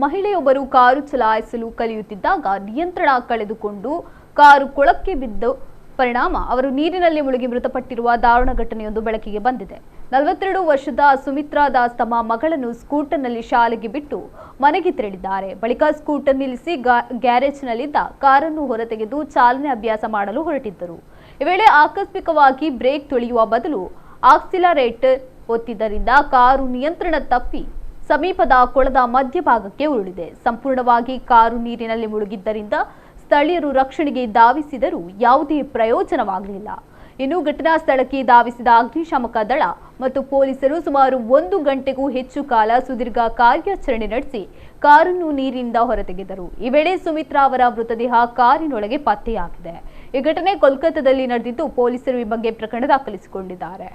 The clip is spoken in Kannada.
ಮಹಿಳೆಯೊಬ್ಬರು ಕಾರು ಚಲಾಯಿಸಲು ಕಲಿಯುತ್ತಿದ್ದಾಗ ನಿಯಂತ್ರಣ ಕಳೆದುಕೊಂಡು ಕಾರು ಕೊಳಕ್ಕೆ ಬಿದ್ದು ಪರಿಣಾಮ ಅವರು ನೀರಿನಲ್ಲಿ ಮುಳುಗಿ ಮೃತಪಟ್ಟಿರುವ ದಾರುಣ ಘಟನೆಯೊಂದು ಬೆಳಕಿಗೆ ಬಂದಿದೆ. 42 ವರ್ಷದ ಸುಮಿತ್ರಾ ದಾಸ್ ತಮ್ಮ ಮಗಳನ್ನು ಸ್ಕೂಟರ್ನಲ್ಲಿ ಶಾಲೆಗೆ ಬಿಟ್ಟು ಮನೆಗೆ ತೆರಳಿದ್ದಾರೆ. ಬಳಿಕ ಸ್ಕೂಟರ್ ನಿಲ್ಲಿಸಿ ಗ್ಯಾರೇಜ್ನಲ್ಲಿದ್ದ ಕಾರನ್ನು ಹೊರತೆಗೆದು ಚಾಲನೆ ಅಭ್ಯಾಸ ಮಾಡಲು ಹೊರಟಿದ್ದರು. ಈ ವೇಳೆ ಆಕಸ್ಮಿಕವಾಗಿ ಬ್ರೇಕ್ ತುಳಿಯುವ ಬದಲು ಆಕ್ಸಿಲರೇಟರ್ ಒತ್ತಿದ್ದರಿಂದ ಕಾರು ನಿಯಂತ್ರಣ ತಪ್ಪಿ ಸಮೀಪದ ಕೊಳದ ಮಧ್ಯಭಾಗಕ್ಕೆ ಉರುಳಿದೆ. ಸಂಪೂರ್ಣವಾಗಿ ಕಾರು ನೀರಿನಲ್ಲಿ ಮುಳುಗಿದ್ದರಿಂದ ಸ್ಥಳೀಯರು ರಕ್ಷಣೆಗೆ ಧಾವಿಸಿದರೂ ಯಾವುದೇ ಪ್ರಯೋಜನವಾಗಲಿಲ್ಲ. ಇನ್ನು ಘಟನಾ ಸ್ಥಳಕ್ಕೆ ಧಾವಿಸಿದ ಅಗ್ನಿಶಾಮಕ ದಳ ಮತ್ತು ಪೊಲೀಸರು ಸುಮಾರು 1 ಗಂಟೆಗೂ ಹೆಚ್ಚು ಕಾಲ ಸುದೀರ್ಘ ಕಾರ್ಯಾಚರಣೆ ನಡೆಸಿ ಕಾರನ್ನು ನೀರಿನಿಂದ ಹೊರತೆಗೆದರು. ಈ ವೇಳೆ ಸುಮಿತ್ರಾ ಅವರ ಮೃತದೇಹ ಕಾರಿನೊಳಗೆ ಪತ್ತೆಯಾಗಿದೆ. ಈ ಘಟನೆ ಕೋಲ್ಕತ್ತಾದಲ್ಲಿ ನಡೆದಿದ್ದು ಪೊಲೀಸರು ಈ ಬಗ್ಗೆ ಪ್ರಕರಣ ದಾಖಲಿಸಿಕೊಂಡಿದ್ದಾರೆ.